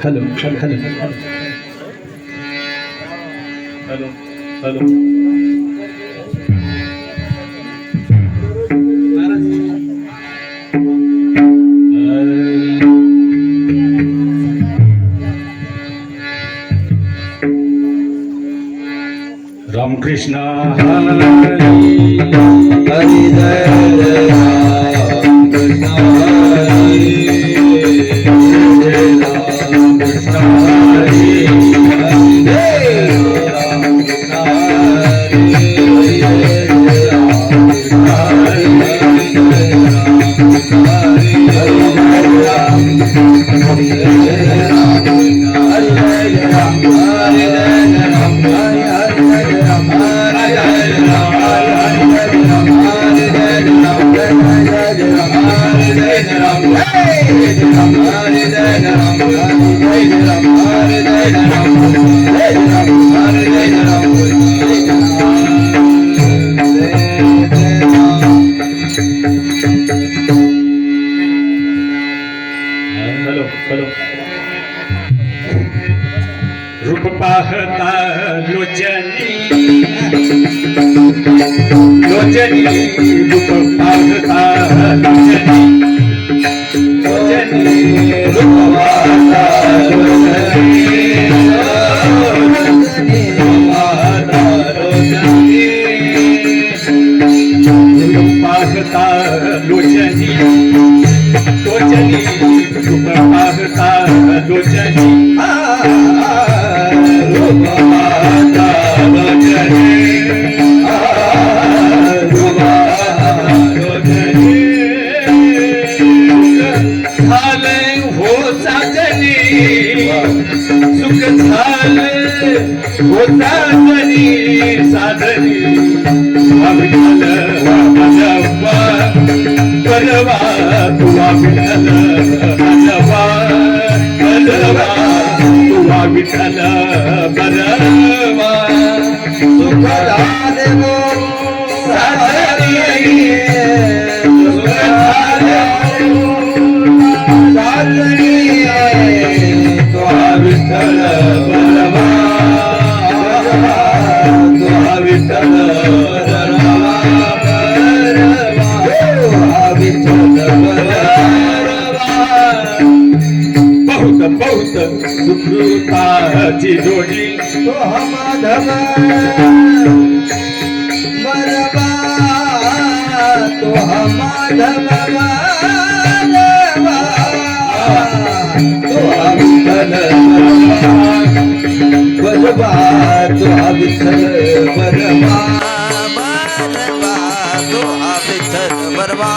hello hello hello hello Ramkrishna Hari Hari जय जय राम कृष्ण हरी जय राम कृष्ण हरी हरी जय राम कृष्ण हरी हरी जय राम कृष्ण हरी हरी जय राम हरी जय राम हरी जय राम हरी जय राम हरी जय राम हॅलो हॅलो रूप पाहता लोचनी लोचनी रूप पाहता लोचनी लोचनी रूप पाहता लोचनी लोचनी पाहता लोचनी रूप पाहता लोचनी लोचनी रूप पाहता लोचनी रूप पाहता लोचनी रूप लोचनी झाले हो साजनी सुख झाले हो साजनी साधनी विठ्ठल माझवा परवा तुवा विठ्ठल माझवा परवा तुवा विठ्ठल परवा सुख झाले हो साजनी सुख झाले साजनी तुवा विठ्ठल परवा तुवा विठ्ठल परवा बहुत बहुत सुकृताची जोडी तो माधव बरबा तो माधव तो विठ्ठल बरबा तो विठ्ठल बरबा तो विठ्ठल बरबा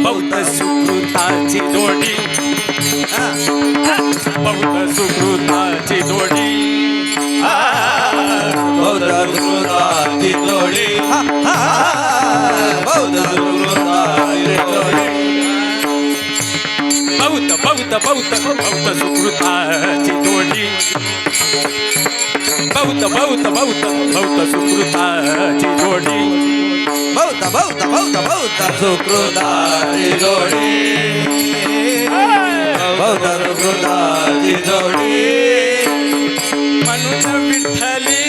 बहुत सुकृताची जोडी बहुत सुकृताची जोडी बहुत सुकृताची जोडी बहुत सुकृताची जोडी बहुत बहुत बहुत बहुत सुकृताची जोडी बहुत बहुत बहुत बहुत सुकृताची जोडी बहुत बहुत बहुत बहुत सुकृताची जोडी बहुत सुकृताची जोडी म्हणून विठ्ठली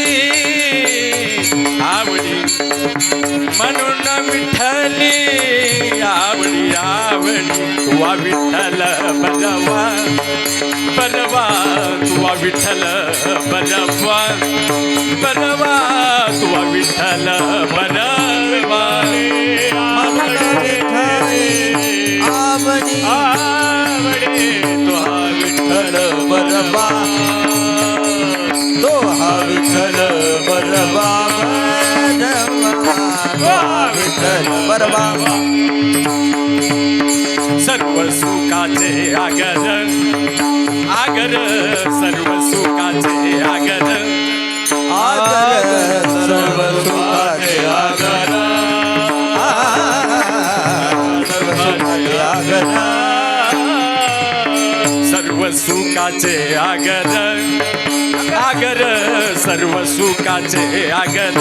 आवडी म्हणून विठ्ठली आवडी आवडी तुवा विठ्ठल बरवा बरवा तुवा विठ्ठल बरवा बरवा तुवा विठ्ठल बरवा आवडी आवडी तुहा विठ्ठल बरवा तो विठ्ठल बरवा विठ्ठल बरवा सर्व सुखाचे आगर आगर सर्व सुखाचे आगर आगर सर्व सुखाचे आगर सुखाचे आगर आगर सर्व सुखाचे आगर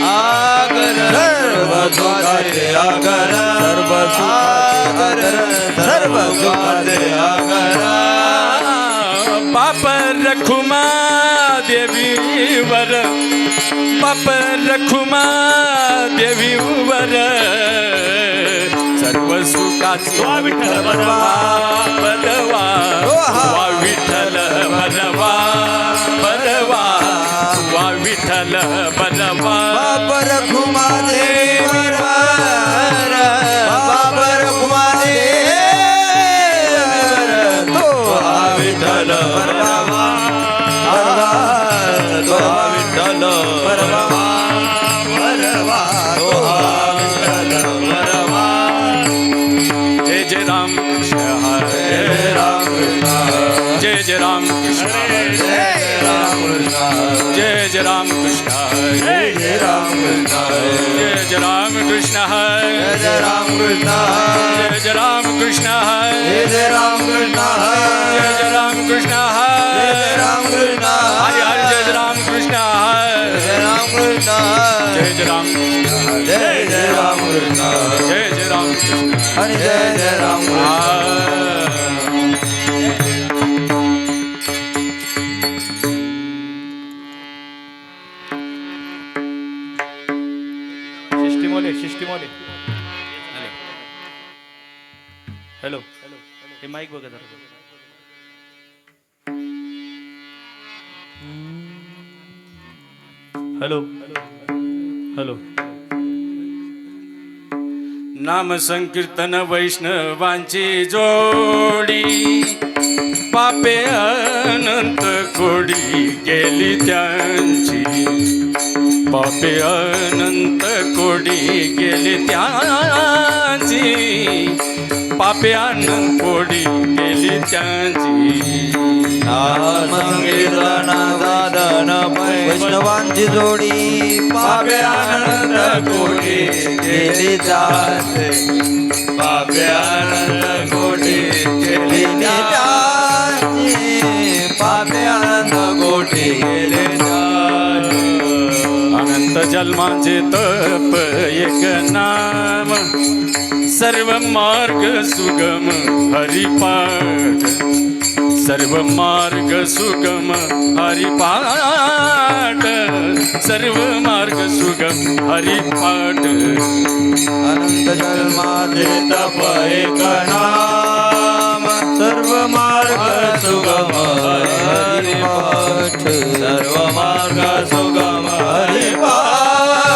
आगर सर्व सुखाचे आगर सर्व सुखाचे आगर बाप रखुमा देवीवर बाप रखुमा देवीवर सर्व सुखाचे विठ्ठल बरवा बरवा वा विठ्ठल बरवा बरवा वा विठ्ठल बरवा बाप रखुमा देवीवर बाप रखुमा देवीवर तो विठ्ठल बरवा तो विठ्ठल बरवा बरवा तो विठ्ठल बरवा जय जय राम कृष्ण हरे राम जय जय राम कृष्ण जय जय राम कृष्ण जय राम जय जय राम कृष्ण जय राम जय जय राम कृष्ण जय राम जय जय राम कृष्ण जय राम हरे हरे जय जय राम कृष्ण जय राम जय जय राम जय जय राम जय जय राम हरे जय जय राम शिष्टीमोले हॅलो हे माईक बघा जरा हॅलो हॅलो नाम संकीर्तन वैष्णवांची जोडी पापे अनंत कोडी गेली त्यांची पापे अनंत कोडी गेली त्यांची पापे अनंत कोडी गेली त्यांची नाम संकीर्तन साधन वैष्णवांची जोडी पापे आनंद कोटी गेली जाते पापे आनंद कोटी गेली जाते पापे आनंद कोटी गेली जाते अनंत जन्माचे तप एक नाम सर्व मार्ग सुगम हरिपाठ सर्व मार्ग सुगम हरिपाठ सर्व मार्ग सुगम हरिपाठ अनंत जन्माचे तप एक नाम सर्व मार्ग सुगम हरिपाठ सर्व मार्ग सुगम हरिपाठ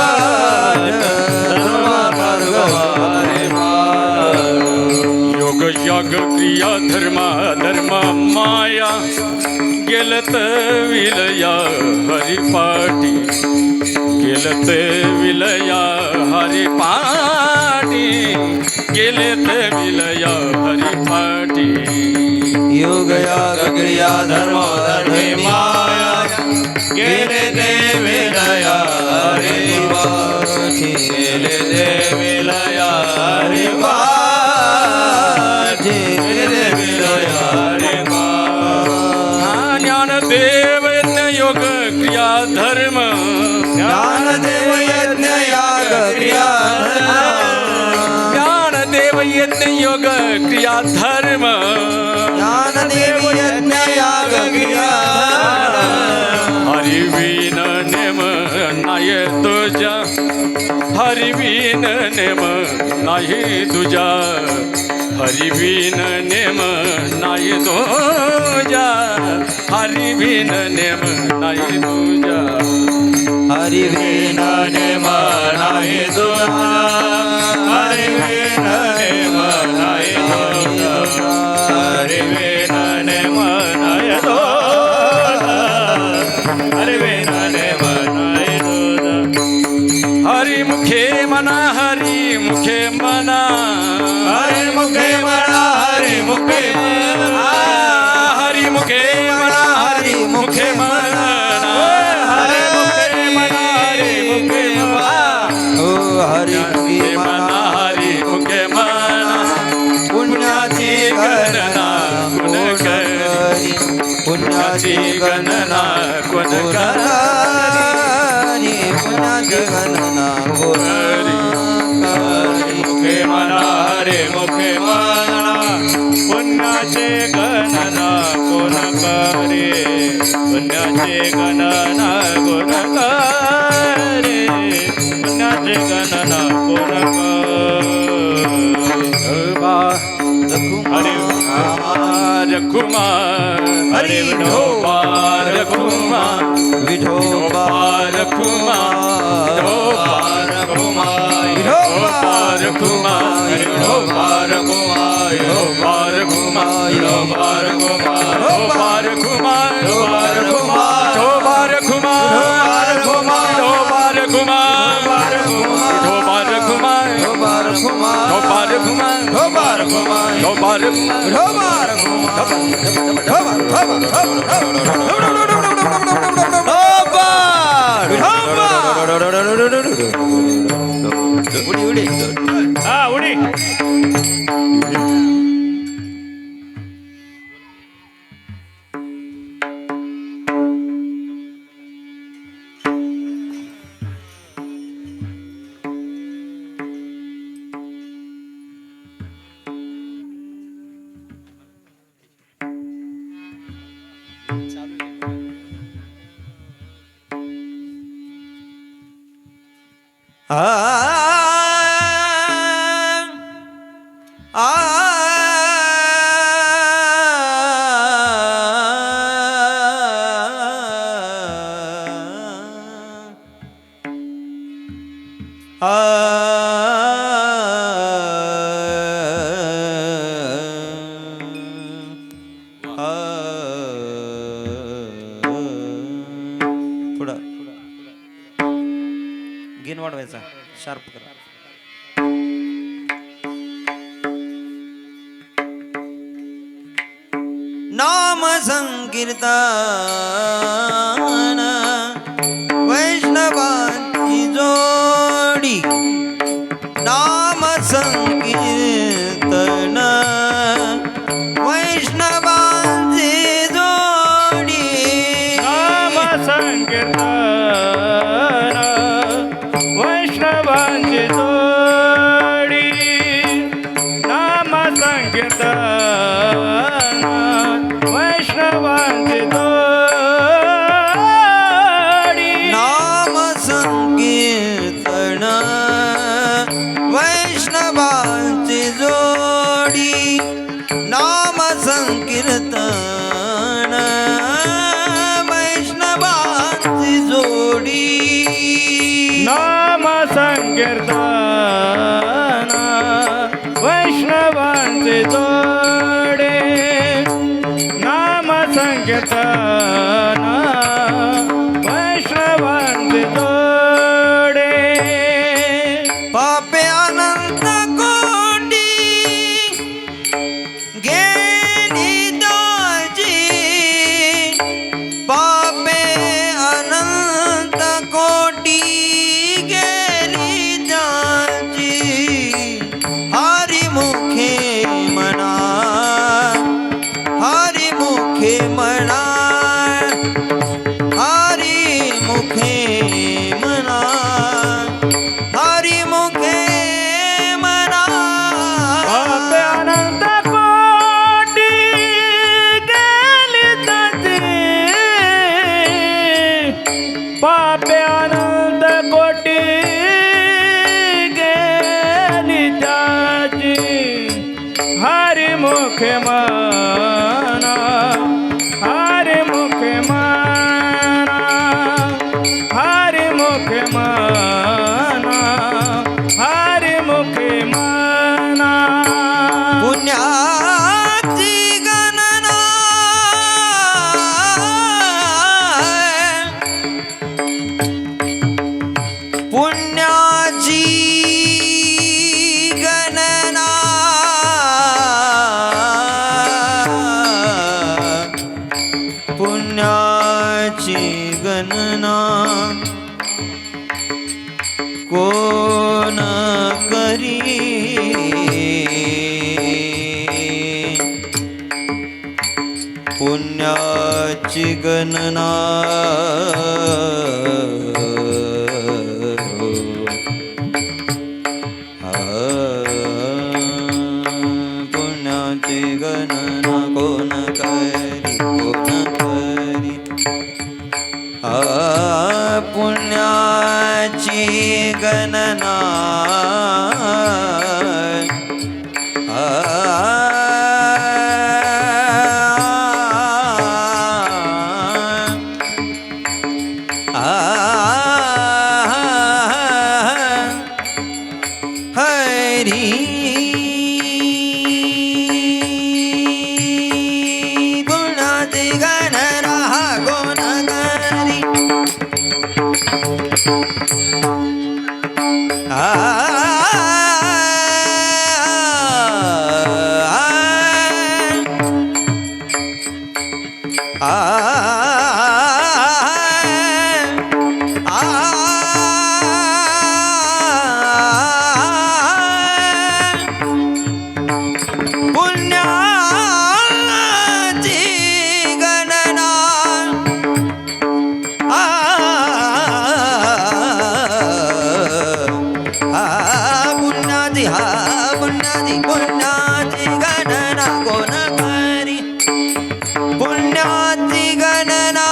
सर्व मार्ग हरिपाठ योग योग क्रिया धर्म धर्म माया गेलत विलया हरिपाठी गेलत विलया हरिपाठी गेलत विलया हरिपाठी योग योग क्रिया धर्म धर्म माया गेले देविलया हरिपाठी गेले देविलया हरिपाठी गेले देविलया हरिपाठी ज्ञानदेव यज्ञ योग क्रिया धर्म ज्ञानदेव यज्ञ योग क्रिया ज्ञानदेव यज्ञ योग क्रिया धर्म ज्ञानदेव यज्ञ योग क्रिया हरिवीन नेम नाय तुझा हरिवीन नेम नाही तुझा हरिवीन नेम नाही तुझा हरिवीन नेम नाही तुझा हरिवीन नेम नाही तुझा हरिवीन नेम नाही तुझा हरिवीन नेम नाही तुझा हरिवीन नेम नाही तुझा हरिमुखे मना हरिमुखे मना हरिमुखे मना हरिमुखे मना हरिमुखे मना हरिमुखे मना हरिमुखे मना हरिमुखे मना ओ हरिमुखे मना हरिमुखे मना पुण्याची गणना गुण कर कोण रे पुण्याची गणना कोण मुखे म्हणा रे मुखे म्हणा पुण्याचे गणना कोण करे पुण्याचे गणना कोण करे पुण्याचे गणना कोण कुमार हरे विठोबा कुमार विठोबा कुमार कुमार विठोबा कुमार विठोबा कुमार विठोबा कुमार विठोबा कुमार कुमार कुमार कुमार कुमार उडी गेन वाढवायचा शार्प करा नाम संकीर्तन वैष्णवांची जोडी नाम संकीर्तन वैष्णवांची जोडी नाम संकीर्तन वैष्णवांची जोडी नाम संकीर्तन वैष्णवांची जोडी नाम संकीर्तन वैष्णवांची जोडी नाम संकीर्तन वैष्णवांची जोडी नाम संकीर्तन वैष्णवांचे जोडे नाम संकीर्तन वैष्णवांचे जोडे पापे अनंत कोटी गेली दाजी पापे अनंत कोटी गेली दाजी हरिमुखे म्हणा हरिमुखे म्हणा हरिमुखे म्हणा हरिमुखे म्हणा पापे अनंत कोटी गेली दाजी पापे अनंत कोटी गेली त्याची हरिमुखे म्हणा हरिमुखे म्हणा हरिमुखे म्हणा हरिमुखे म्हणा पुण्याची गणना पुण्याची गणना पुण्याची गणना कोण करी पुण्याची पुण्याची गणना पुण्याची गणना कोण करी पुण्याची गणना हरी पुण्याची गणना कोण करी पुण्याची गणना कोण करी पुण्याची गणना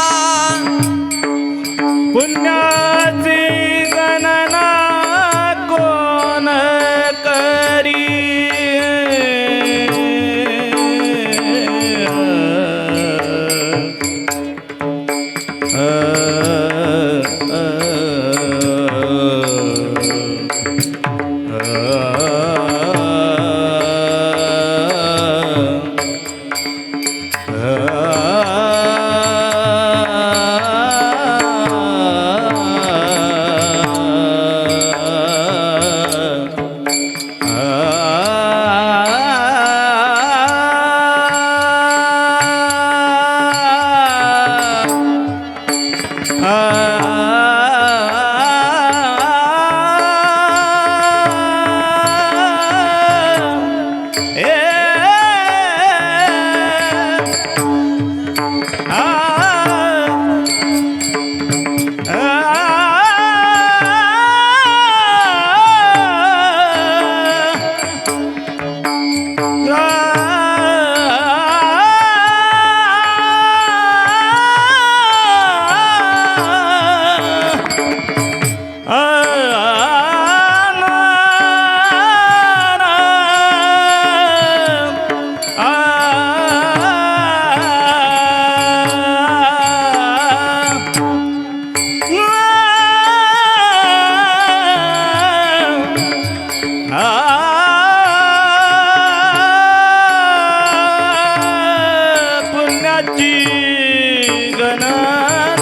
पुण्याची गणना कोण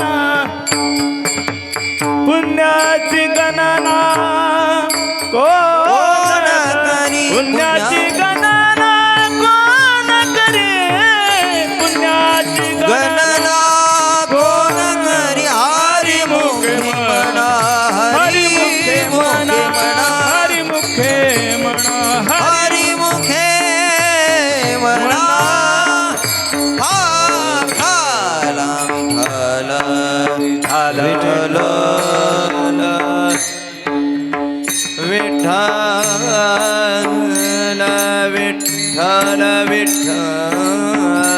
करी पुण्याची गणना कोण करी पुण्याची गणना कोण करी पुण्याची गणना कोण करी हरी मुखे म्हणा हरी मुखे म्हणा हरी मुखे म्हणा हरी मुखे म्हणा विठ्ठल विठ्ठल विठ्ठल विठ्ठल